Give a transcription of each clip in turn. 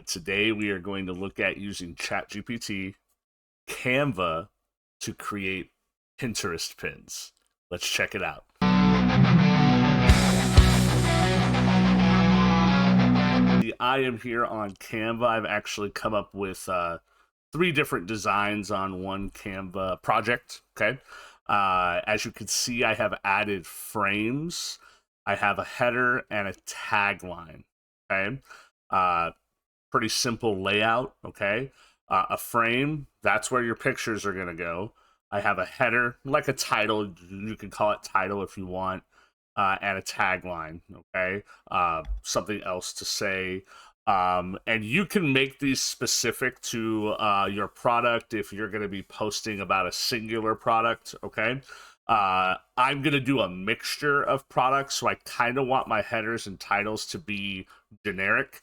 Today we are going to look at using ChatGPT, Canva to create Pinterest pins. Let's check it out. I am here on Canva. I've actually come up with 3 different designs on one Canva project. Okay. As you can see, I have added frames. I have a header and a tagline. Okay. Pretty simple layout. Okay. A frame, that's where your pictures are going to go. I have a header, like a title. You can call it title if you want. And a tagline, okay? Something else to say. And you can make these specific to your product if you're going to be posting about a singular product, okay? I'm going to do a mixture of products, so I kind of want my headers and titles to be generic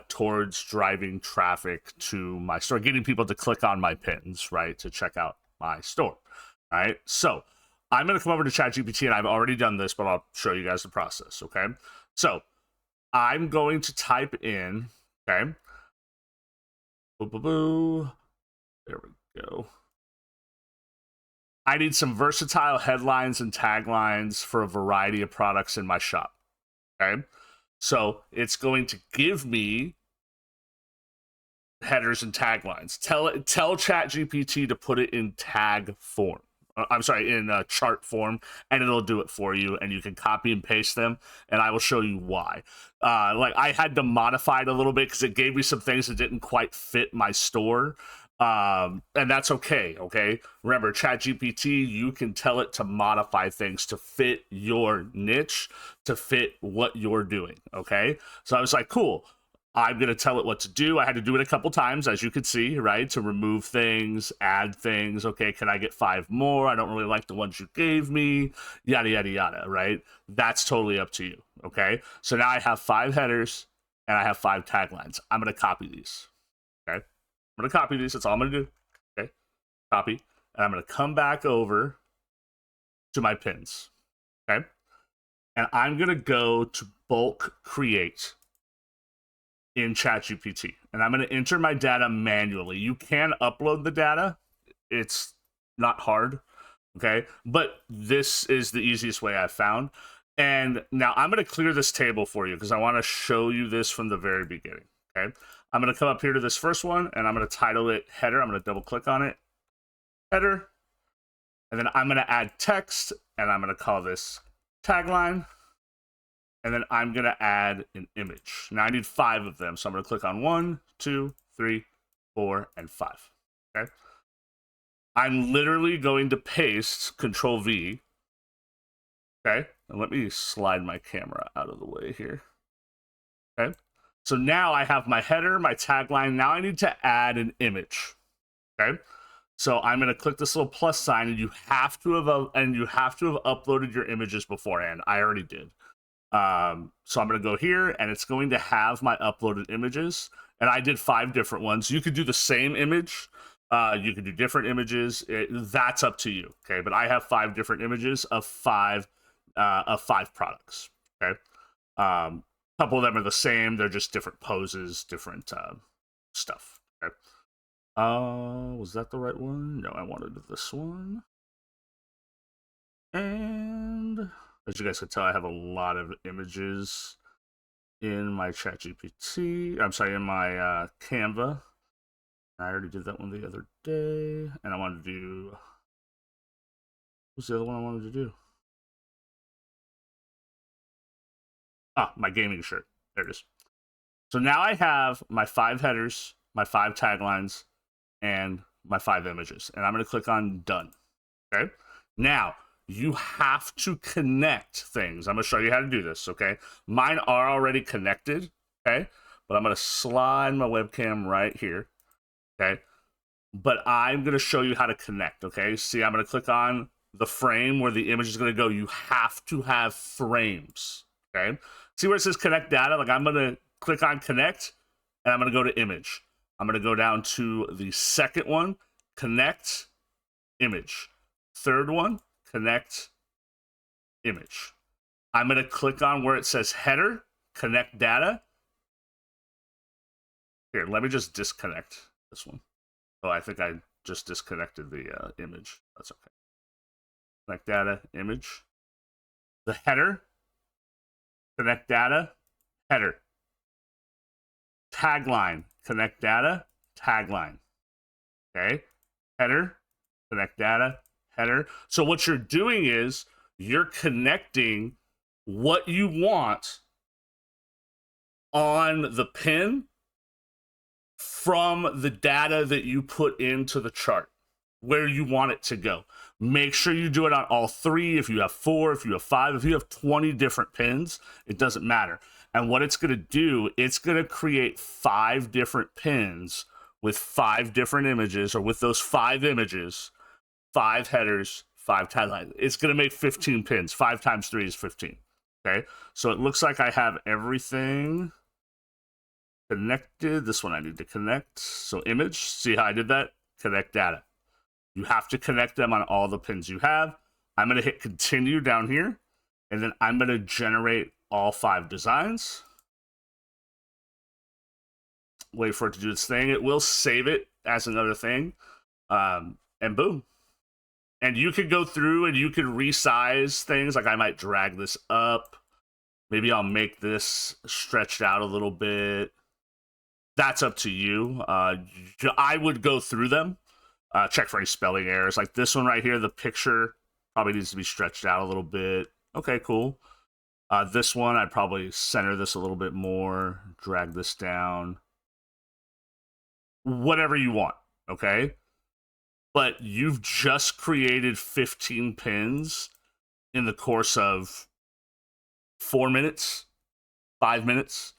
towards driving traffic to my store, getting people to click on my pins, right, to check out my store, right? So I'm going to come over to ChatGPT, and I've already done this, but I'll show you guys the process, okay? So I'm going to type in, okay? Boo, boo, boo. There we go. I need some versatile headlines and taglines for a variety of products in my shop, okay? So it's going to give me headers and taglines. Tell ChatGPT to put it in tag form. I'm sorry, in chart form, and it'll do it for you, and you can copy and paste them, and I will show you why. Like, I had to modify it a little bit because it gave me some things that didn't quite fit my store, and that's okay, okay? Remember, ChatGPT, you can tell it to modify things to fit your niche, to fit what you're doing, okay? So I was like, cool. I'm going to tell it what to do. I had to do it a couple times, as you could see, right? To remove things, add things. Okay, can I get 5 more? I don't really like the ones you gave me. Yada, yada, yada, right? That's totally up to you, okay? So now I have 5 headers and I have 5 taglines. I'm going to copy these, okay? I'm going to copy these. That's all I'm going to do, okay? Copy. And I'm going to come back over to my pins, okay? And I'm going to go to bulk create in ChatGPT, and I'm going to enter my data manually. You can upload the data. It's not hard, okay? But this is the easiest way I've found. And now I'm going to clear this table for you because I want to show you this from the very beginning, okay? I'm going to come up here to this first one, and I'm going to title it header. I'm going to double click on it, header. And then I'm going to add text, and I'm going to call this tagline. And then I'm going to add an image. Now I need 5 of them. So I'm going to click on 1, 2, 3, 4, and 5. Okay. I'm literally going to paste Control V. Okay. And let me slide my camera out of the way here. Okay. So now I have my header, my tagline. Now I need to add an image. Okay. So I'm going to click this little plus sign, and you have to have uploaded your images beforehand. I already did. So I'm going to go here, and it's going to have my uploaded images, and I did 5 different ones. You could do the same image. You could do different images. That's up to you. Okay. But I have 5 different images of 5 products. Okay. A couple of them are the same. They're just different poses, different stuff. Okay. Was that the right one? No, I wanted this one. And as you guys can tell, I have a lot of images in my ChatGPT. I'm sorry, in my Canva. I already did that one the other day, and I wanted to do. What's the other one I wanted to do? My gaming shirt. There it is. So now I have my 5 headers, my 5 taglines, and my 5 images, and I'm going to click on done. Okay. Now you have to connect things. I'm going to show you how to do this, okay? Mine are already connected, okay? But I'm going to slide my webcam right here, okay? But I'm going to show you how to connect, okay? See, I'm going to click on the frame where the image is going to go. You have to have frames, okay? See where it says connect data? Like, I'm going to click on connect, and I'm going to go to image. I'm going to go down to the second one, connect image. Third one, connect image. I'm going to click on where it says header, connect data. Here, let me just disconnect this one. Oh, I think I just disconnected the image. That's okay. Connect data, image. The header, connect data, header. Tagline, connect data, tagline. Okay, header, connect data, header. So what you're doing is you're connecting what you want on the pin from the data that you put into the chart, where you want it to go. Make sure you do it on all 3. If you have 4, if you have 5, if you have 20 different pins, it doesn't matter. And what it's going to do, it's going to create 5 different pins with 5 different images, or with those 5 images, 5 headers, 5 taglines. It's going to make 15 pins. 5 times 3 is 15. Okay, so it looks like I have everything connected. This one I need to connect. So image, see how I did that? Connect data. You have to connect them on all the pins you have. I'm going to hit continue down here, and then I'm going to generate all 5 designs. Wait for it to do its thing. It will save it as another thing, and boom. And you could go through and you could resize things. Like I might drag this up. Maybe I'll make this stretched out a little bit. That's up to you. I would go through them, check for any spelling errors. Like this one right here, the picture probably needs to be stretched out a little bit. Okay, cool. This one, I'd probably center this a little bit more, drag this down. Whatever you want, okay? But you've just created 15 pins in the course of 4 minutes, 5 minutes.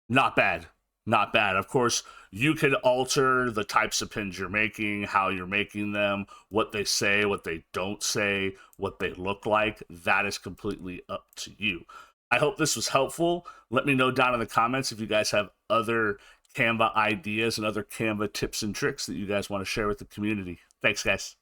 Not bad. Not bad. Of course, you could alter the types of pins you're making, how you're making them, what they say, what they don't say, what they look like. That is completely up to you. I hope this was helpful. Let me know down in the comments if you guys have other Canva ideas and other Canva tips and tricks that you guys want to share with the community. Thanks, guys.